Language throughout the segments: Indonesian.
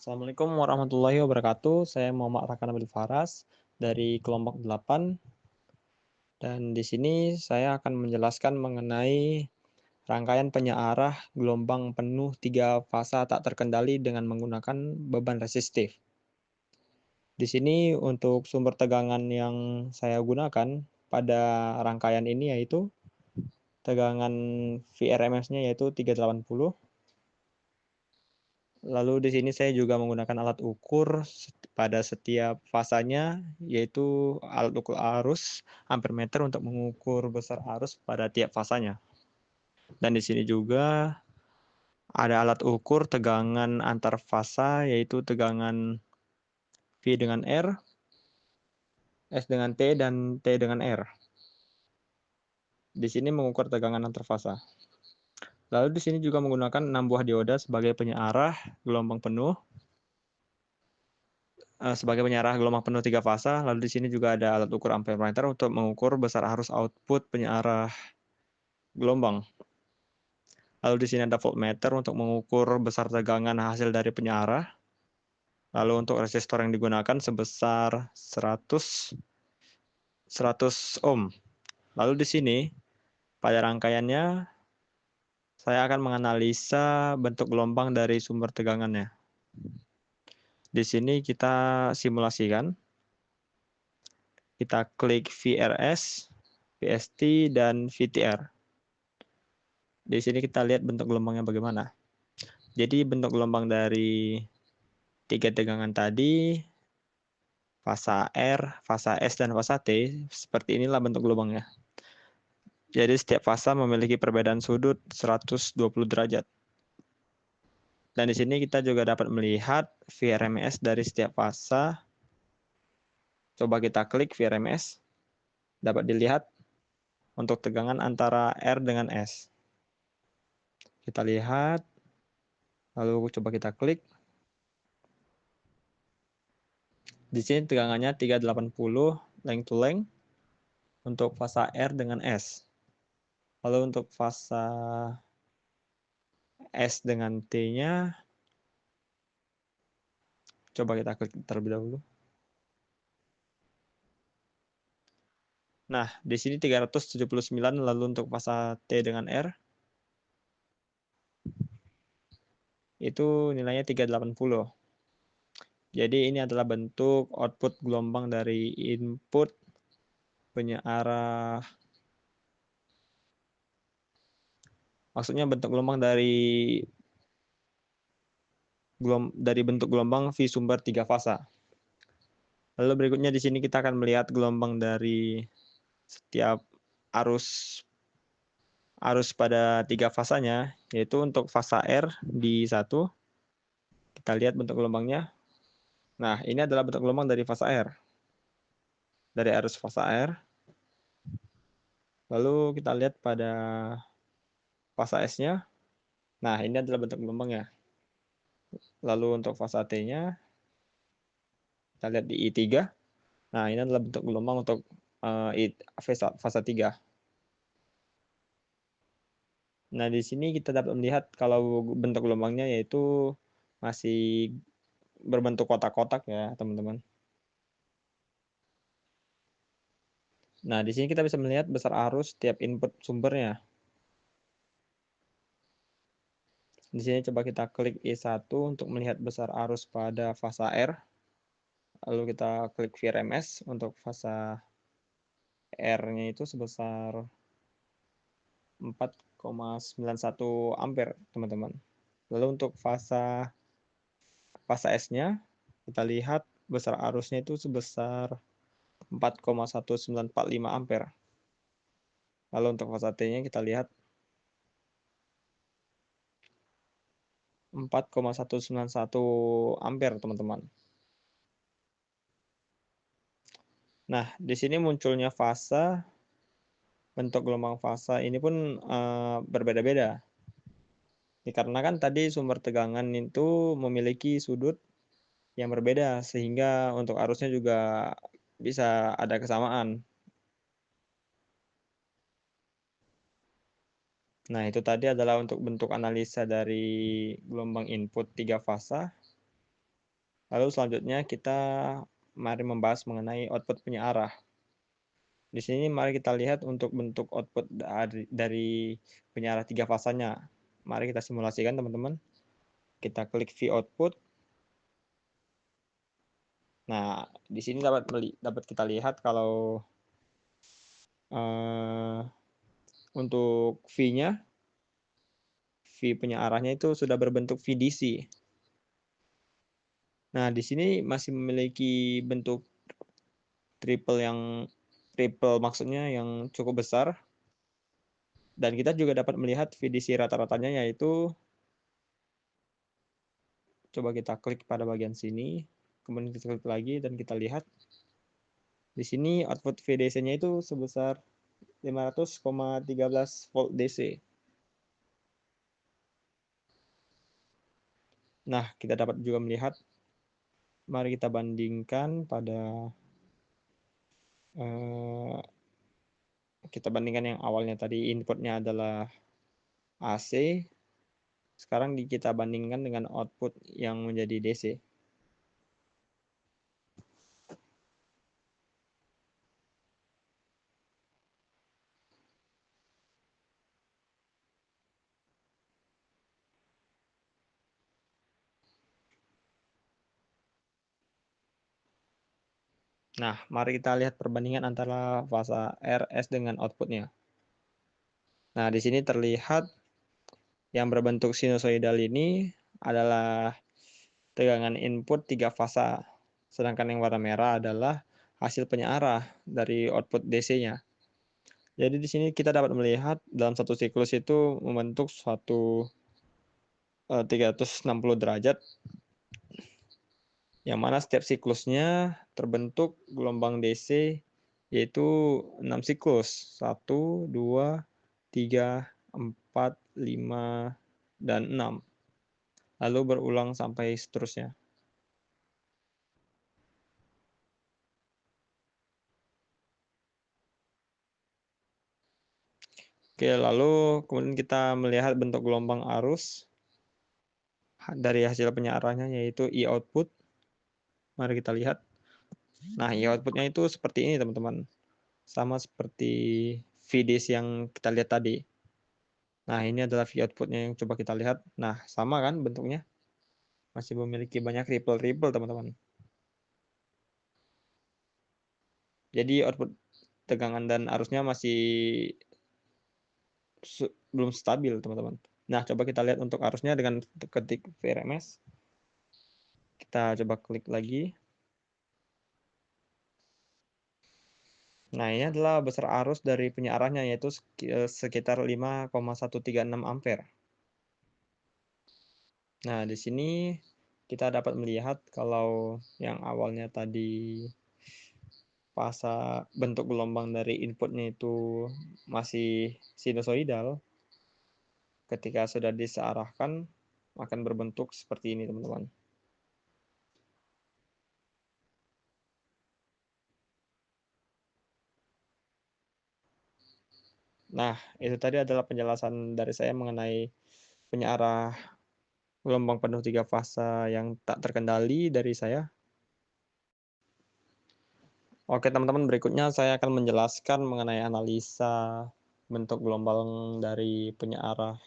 Assalamualaikum warahmatullahi wabarakatuh. Saya Muhammad Rakan Nabil Faras dari kelompok 8 dan di sini saya akan menjelaskan mengenai rangkaian penyearah gelombang penuh 3 fasa tak terkendali dengan menggunakan beban resistif. Di sini untuk sumber tegangan yang saya gunakan pada rangkaian ini yaitu tegangan VRMS-nya yaitu 380. Lalu di sini saya juga menggunakan alat ukur pada setiap fasanya, yaitu alat ukur arus ampermeter untuk mengukur besar arus pada tiap fasanya. Dan di sini juga ada alat ukur tegangan antar fasa, yaitu tegangan V dengan R, S dengan T, dan T dengan R. Di sini mengukur tegangan antar fasa. Lalu di sini juga menggunakan 6 buah dioda sebagai penyearah gelombang penuh. Sebagai penyearah gelombang penuh 3 fasa, lalu di sini juga ada alat ukur ampermeter untuk mengukur besar arus output penyearah gelombang. Lalu di sini ada voltmeter untuk mengukur besar tegangan hasil dari penyearah. Lalu untuk resistor yang digunakan sebesar 100 ohm. Lalu di sini pada rangkaiannya saya akan menganalisa bentuk gelombang dari sumber tegangannya. Di sini kita simulasikan. Kita klik VRS, VST, dan VTR. Di sini kita lihat bentuk gelombangnya bagaimana. Jadi bentuk gelombang dari 3 tegangan tadi, fasa R, fasa S, dan fasa T, seperti inilah bentuk gelombangnya. Jadi setiap fasa memiliki perbedaan sudut 120 derajat. Dan di sini kita juga dapat melihat VRMS dari setiap fasa. Coba kita klik VRMS. Dapat dilihat untuk tegangan antara R dengan S. Kita lihat, lalu coba kita klik. Di sini tegangannya 380 length to length untuk fasa R dengan S. Lalu untuk fasa S dengan T-nya, coba kita klik terlebih dahulu. Nah, di sini 379, lalu untuk fasa T dengan R, itu nilainya 380. Jadi ini adalah bentuk output gelombang dari input penyearah. Maksudnya bentuk gelombang dari bentuk gelombang V sumber 3 fasa. Lalu berikutnya di sini kita akan melihat gelombang dari setiap arus pada 3 fasanya, yaitu untuk fasa R di 1. Kita lihat bentuk gelombangnya. Nah, ini adalah bentuk gelombang dari fasa R. Dari arus fasa R. Lalu kita lihat pada fasa S-nya. Nah, ini adalah bentuk gelombangnya. Lalu untuk fasa T-nya, kita lihat di I3. Nah, ini adalah bentuk gelombang untuk fasa 3. Nah, di sini kita dapat melihat kalau bentuk gelombangnya yaitu masih berbentuk kotak-kotak ya, teman-teman. Nah, di sini kita bisa melihat besar arus tiap input sumbernya. Di sini coba kita klik I1 untuk melihat besar arus pada fasa R. Lalu kita klik VRMS untuk fasa R-nya itu sebesar 4,91 ampere, teman-teman. Lalu untuk fasa S-nya, kita lihat besar arusnya itu sebesar 4,1945 ampere. Lalu untuk fasa T-nya kita lihat 4,191 ampere, teman-teman. Nah, di sini munculnya fasa, bentuk gelombang fasa ini pun berbeda-beda. Dikarenakan tadi sumber tegangan itu memiliki sudut yang berbeda, sehingga untuk arusnya juga bisa ada kesamaan. Nah, itu tadi adalah untuk bentuk analisa dari gelombang input 3 fasa. Lalu selanjutnya kita mari membahas mengenai output penyearah. Di sini mari kita lihat untuk bentuk output dari penyearah 3 fasanya. Mari kita simulasikan teman-teman. Kita klik view output. Nah, di sini dapat kita lihat kalau untuk V-nya, V penyearahnya itu sudah berbentuk VDC. Nah, di sini masih memiliki bentuk triple maksudnya yang cukup besar. Dan kita juga dapat melihat VDC rata-ratanya, yaitu coba kita klik pada bagian sini, kemudian kita klik lagi dan kita lihat di sini output VDC-nya itu sebesar 500,13 volt DC. Nah, kita dapat juga melihat, mari kita bandingkan pada kita bandingkan yang awalnya tadi inputnya adalah AC, sekarang kita bandingkan dengan output yang menjadi DC. Nah, mari kita lihat perbandingan antara fasa RS dengan outputnya. Nah, di sini terlihat yang berbentuk sinusoidal ini adalah tegangan input 3 fasa, sedangkan yang warna merah adalah hasil penyearah dari output DC-nya. Jadi di sini kita dapat melihat dalam satu siklus itu membentuk suatu 360 derajat, yang mana setiap siklusnya terbentuk gelombang DC yaitu 6 siklus, 1, 2, 3, 4, 5, dan 6. Lalu berulang sampai seterusnya. Oke, lalu kemudian kita melihat bentuk gelombang arus dari hasil penyearahnya, yaitu E output. Mari kita lihat. Nah, E outputnya itu seperti ini teman-teman. Sama seperti VDC yang kita lihat tadi. Nah, ini adalah V outputnya yang coba kita lihat. Nah, sama kan bentuknya? Masih memiliki banyak ripple-ripple teman-teman. Jadi output tegangan dan arusnya masih belum stabil teman-teman. Nah, coba kita lihat untuk arusnya dengan ketik VRMS. Kita coba klik lagi. Nah, ini adalah besar arus dari penyearahnya, yaitu sekitar 5,136 ampere. Nah, di sini kita dapat melihat kalau yang awalnya tadi fasa bentuk gelombang dari inputnya itu masih sinusoidal, ketika sudah disearahkan akan berbentuk seperti ini teman-teman. Nah, itu tadi adalah penjelasan dari saya mengenai penyearah gelombang penuh 3 fasa yang tak terkendali dari saya. Oke teman-teman, berikutnya saya akan menjelaskan mengenai analisa bentuk gelombang dari penyearah,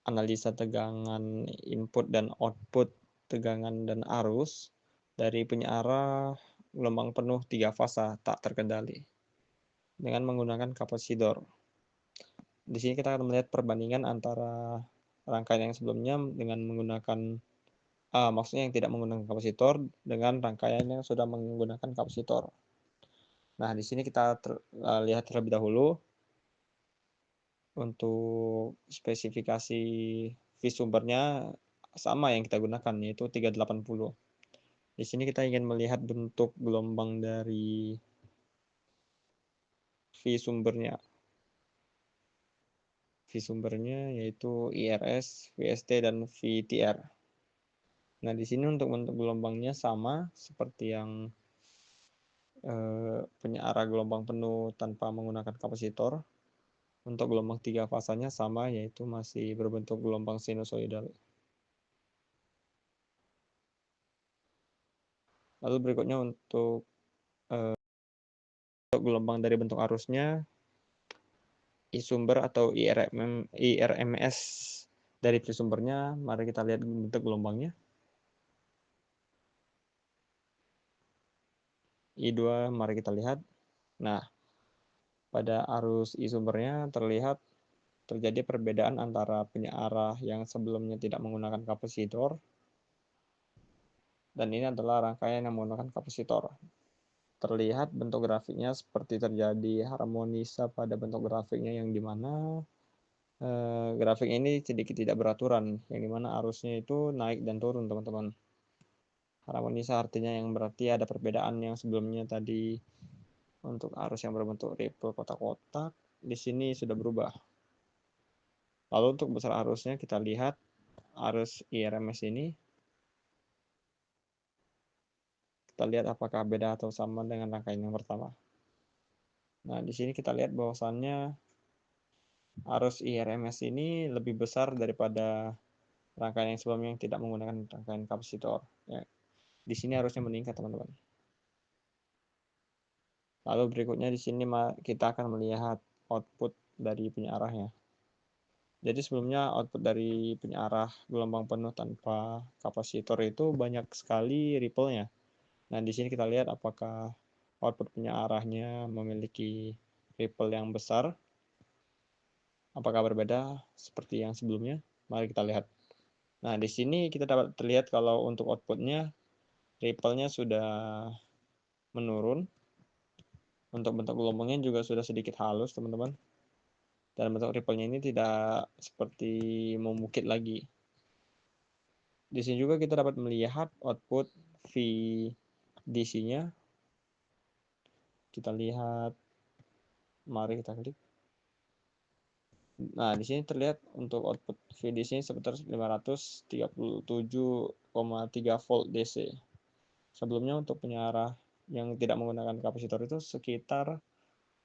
analisa tegangan input dan output tegangan dan arus dari penyearah gelombang penuh 3 fasa tak terkendali dengan menggunakan kapasitor. Di sini kita akan melihat perbandingan antara rangkaian yang sebelumnya dengan menggunakan maksudnya yang tidak menggunakan kapasitor dengan rangkaian yang sudah menggunakan kapasitor. Nah, di sini kita lihat terlebih dahulu untuk spesifikasi V sumbernya sama yang kita gunakan, yaitu 380. Di sini kita ingin melihat bentuk gelombang dari V sumbernya. V sumbernya yaitu IRS, VST, dan VTR. Nah, di sini untuk bentuk gelombangnya sama seperti yang penyearah gelombang penuh tanpa menggunakan kapasitor. Untuk gelombang 3 fasanya sama, yaitu masih berbentuk gelombang sinusoidal. Lalu berikutnya untuk gelombang dari bentuk arusnya, I-sumber atau IRMS dari sumbernya, mari kita lihat bentuk gelombangnya. I2, mari kita lihat. Nah, pada arus I-sumbernya terlihat terjadi perbedaan antara penyearah yang sebelumnya tidak menggunakan kapasitor, dan ini adalah rangkaian yang menggunakan kapasitor. Terlihat bentuk grafiknya seperti terjadi harmonisa pada bentuk grafiknya, yang dimana grafik ini sedikit tidak beraturan, yang dimana arusnya itu naik dan turun, teman-teman. Harmonisa artinya yang berarti ada perbedaan yang sebelumnya tadi untuk arus yang berbentuk ripple kotak-kotak, di sini sudah berubah. Lalu untuk besar arusnya kita lihat arus IRMS ini. Kita lihat apakah beda atau sama dengan rangkaian yang pertama. Nah, di sini kita lihat bahwasannya arus IRMS ini lebih besar daripada rangkaian yang sebelumnya yang tidak menggunakan rangkaian kapasitor. Ya, di sini harusnya meningkat, teman-teman. Lalu berikutnya di sini kita akan melihat output dari penyearahnya. Jadi sebelumnya output dari penyearah gelombang penuh tanpa kapasitor itu banyak sekali ripple-nya. Nah, di sini kita lihat apakah output penyearahnya memiliki ripple yang besar. Apakah berbeda seperti yang sebelumnya? Mari kita lihat. Nah, di sini kita dapat terlihat kalau untuk outputnya, ripple-nya sudah menurun. Untuk bentuk gelombangnya juga sudah sedikit halus, teman-teman. Dan bentuk ripple-nya ini tidak seperti membukit lagi. Di sini juga kita dapat melihat output VDC-nya. Kita lihat, mari kita klik. Nah, di sini terlihat untuk output VDC sebesar 537,3 volt DC. Sebelumnya untuk penyearah yang tidak menggunakan kapasitor itu sekitar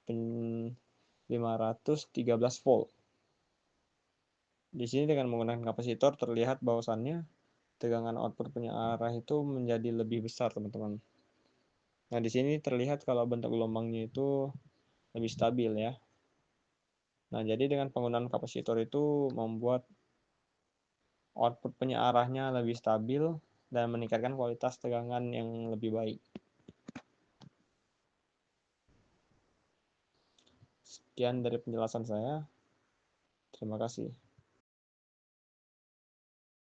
513 volt. Di sini dengan menggunakan kapasitor terlihat bahwasannya tegangan output penyearah itu menjadi lebih besar, teman-teman. Nah, di sini terlihat kalau bentuk gelombangnya itu lebih stabil ya. Nah, jadi dengan penggunaan kapasitor itu membuat output penyearahnya lebih stabil dan meningkatkan kualitas tegangan yang lebih baik. Sekian dari penjelasan saya. Terima kasih.